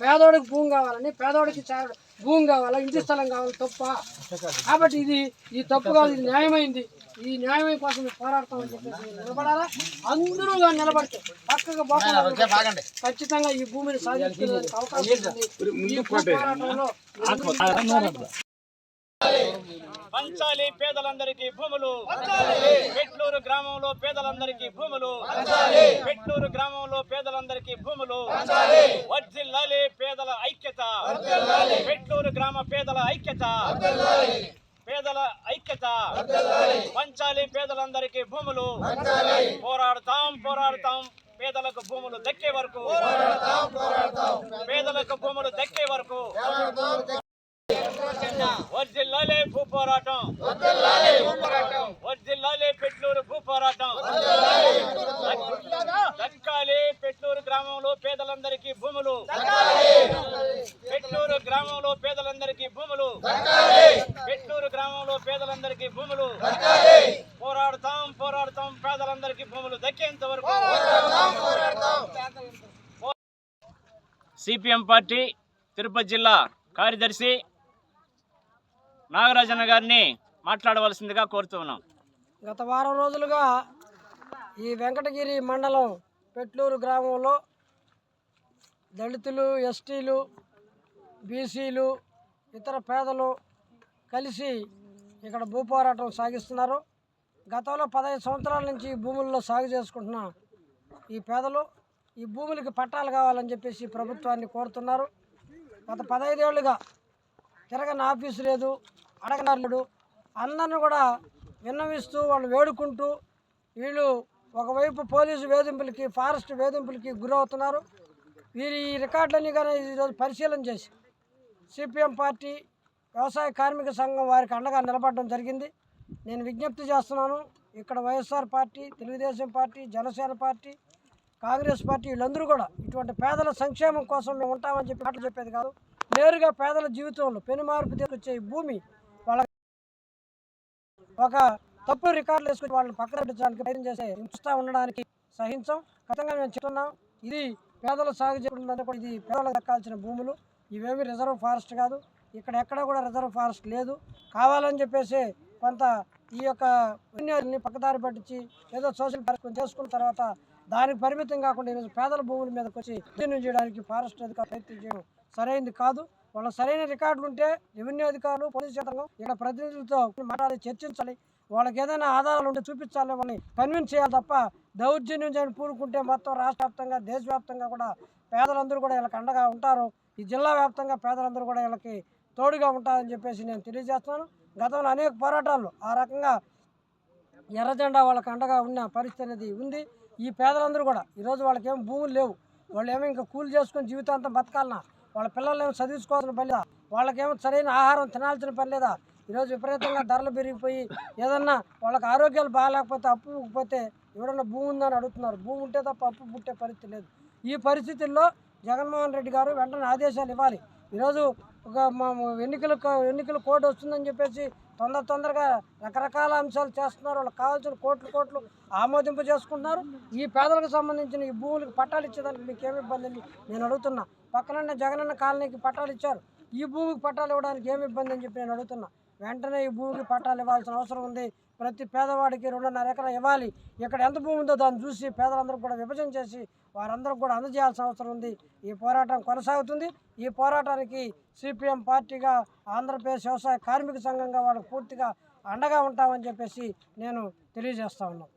పేదోడికి భూమి కావాలని, పేదోడికి భూమి కావాలా, ఇంటి స్థలం కావాలి తప్ప. కాబట్టి ఈ తప్పు కాదు, ఇది న్యాయమైంది. ఈ న్యాయమైన కోసం పోరాడతామని చెప్పేసి నిలబడాలా. అందరూ నిలబడితే పక్కగా పోకుండా ఖచ్చితంగా ఈ భూమిని సాధించుకోవడానికి అవకాశం ఉంది. ఈ పోరాటంలో పంచాలి పేదలందరికీ భూములు, పెట్లూరు గ్రామంలో పేదలందరికీ భూములు, పెట్లూరు గ్రామంలో పేదలందరికీ భూములు, వర్ధిల్లాలి పేదల ఐక్యత, పెట్లూరు గ్రామ పేదల ఐక్యత, పేదల ఐక్యత, పంచాలి పేదలందరికీ భూములు. పోరాడతాం పోరాడతాం పేదలకు భూములు దక్కే వరకు, పేదలకు భూములు దక్కే వరకు. వర్ధిల్లాలి భూ పోరాటం, వర్ధిల్లాలి పెట్లూరు భూ పోరాటం. దక్కాలి పెట్లూరు గ్రామంలో పేదలందరికీ భూములు, పెట్లూరు గ్రామంలో పేదలందరికీ భూములు, పెట్లూరు గ్రామంలో పేదలందరికీ భూములు. పోరాడతాం పోరాడతాం పేదలందరికీ భూములు దక్కేంత వరకు. సిపిఎం పార్టీ తిరుపతి జిల్లా కార్యదర్శి నాగరాజన్న గారిని మాట్లాడవలసిందిగా కోరుతున్నాం. గత వారం రోజులుగా ఈ వెంకటగిరి మండలం పెట్లూరు గ్రామంలో దళితులు, ఎస్టీలు, బీసీలు, ఇతర పేదలు కలిసి ఇక్కడ భూ పోరాటం సాగిస్తున్నారు. గతంలో 15 సంవత్సరాల నుంచి భూముల్లో సాగు చేసుకుంటున్న ఈ పేదలు ఈ భూములకి పట్టాలు కావాలని చెప్పేసి ప్రభుత్వాన్ని కోరుతున్నారు. గత 15 ఏళ్ళుగా తిరగని ఆఫీసు లేదు, అడగనర్లుడు, అందరిని కూడా విన్నవిస్తూ వాళ్ళు వేడుకుంటూ వీళ్ళు ఒకవైపు పోలీసు వేధింపులకి, ఫారెస్ట్ వేధింపులకి గురవుతున్నారు. వీరి రికార్డులన్నీ కానీ ఈరోజు పరిశీలన చేసి సిపిఎం పార్టీ వ్యవసాయ కార్మిక సంఘం వారికి అండగా నిలబడడం జరిగింది. నేను విజ్ఞప్తి చేస్తున్నాను, ఇక్కడ YSR party, Telugu Desam party, Janasena party, Congress party వీళ్ళందరూ కూడా ఇటువంటి పేదల సంక్షేమం కోసం మేము ఉంటామని చెప్పి మాటలు చెప్పేది కాదు. నేరుగా పేదల జీవితంలో పెనుమార్పు తీసుకొచ్చే ఈ భూమి వాళ్ళ ఒక తప్పుడు రికార్డులు వేసుకుని వాళ్ళని పక్కన పెట్టడానికి ప్రయత్నం చేసే చూస్తూ ఉండడానికి సహించం. ఖచ్చితంగా మేము చెప్తున్నాం, ఇది పేదలు సాగు చేయకుండా కూడా ఇది పేదలకు దక్కాల్సిన భూములు. ఇవేమి రిజర్వ్ ఫారెస్ట్ కాదు, ఇక్కడ ఎక్కడా కూడా రిజర్వ్ ఫారెస్ట్ లేదు. కావాలని చెప్పేసి కొంత ఈ యొక్క పుణ్యాన్ని పక్కదారి పట్టించి ఏదో సోషల్ పరిస్థితి చేసుకున్న తర్వాత దానికి పరిమితం కాకుండా ఈరోజు పేదల భూముల మీదకి వచ్చి అధ్యయనం చేయడానికి ఫారెస్ట్ అధికారులు ప్రయత్నం చేయడం సరైనది కాదు. వాళ్ళ సరైన రికార్డులు ఉంటే రెవెన్యూ అధికారులు, పోలీసు యంత్రాంగం ఇక్కడ ప్రతినిధులతో మాట్లాడి చర్చించాలి. వాళ్ళకి ఏదైనా ఆధారాలు ఉంటే చూపించాలి, వాళ్ళని కన్విన్స్ చేయాలి తప్ప దౌర్జన్యం చేయని పూనుకుంటే మొత్తం రాష్ట్ర వ్యాప్తంగా, దేశవ్యాప్తంగా కూడా పేదలందరూ కూడా వీళ్ళకి అండగా ఉంటారు. ఈ జిల్లా వ్యాప్తంగా పేదలందరూ కూడా వీళ్ళకి తోడుగా ఉంటారని చెప్పేసి నేను తెలియజేస్తున్నాను. గతంలో అనేక పోరాటాల్లో ఆ రకంగా ఎర్రజెండా వాళ్ళకి అండగా ఉన్న పరిస్థితి అనేది ఉంది. ఈ పేదలందరూ కూడా ఈరోజు వాళ్ళకేం భూములు లేవు, వాళ్ళు ఏమో ఇంకా కూలి చేసుకొని జీవితాంతం బతకాలన్నా, వాళ్ళ పిల్లలు ఏమో చదివించుకోవాల్సిన పని లేదా, వాళ్ళకేమో సరైన ఆహారం తినాల్సిన పని లేదా. ఈరోజు విపరీతంగా ధరలు పెరిగిపోయి ఏదన్నా వాళ్ళకి ఆరోగ్యాలు బాగాలేకపోతే, అప్పు పోతే ఎవడన్నా భూమి ఉందని అడుగుతున్నారు. భూమి ఉంటే తప్ప అప్పు పుట్టే పరిస్థితి లేదు. ఈ పరిస్థితుల్లో జగన్మోహన్ రెడ్డి గారు వెంటనే ఆదేశాలు ఇవ్వాలి. ఈరోజు ఒక ఎన్నికల కోడ్ వస్తుందని చెప్పేసి తొందరగా రకరకాల అంశాలు చేస్తున్నారు. వాళ్ళకి కావాల్సిన కోట్లు ఆమోదింపు చేసుకుంటున్నారు. ఈ పేదలకు సంబంధించిన ఈ భూములకు పట్టాలు ఇచ్చేదానికి మీకు ఏమి ఇబ్బంది అని నేను అడుగుతున్నా. పక్కనన్న జగనన్న కాలనీకి పట్టాలు ఇచ్చారు, ఈ భూమికి పట్టాలు ఇవ్వడానికి ఏమి ఇబ్బంది అని చెప్పి నేను అడుగుతున్నా. వెంటనే ఈ భూమికి పట్టాలు ఇవ్వాల్సిన అవసరం ఉంది. ప్రతి పేదవాడికి 2.5 ఎకరా ఇవ్వాలి. ఇక్కడ ఎంత భూమి ఉందో దాన్ని చూసి పేదలందరూ కూడా విభజన చేసి వారందరూ కూడా అందజేయాల్సిన అవసరం ఉంది. ఈ పోరాటం కొనసాగుతుంది. ఈ పోరాటానికి సిపిఎం పార్టీగా, ఆంధ్రప్రదేశ్ వ్యవసాయ కార్మిక సంఘంగా వాళ్ళకు పూర్తిగా అండగా ఉంటామని చెప్పేసి నేను తెలియజేస్తా ఉన్నాను.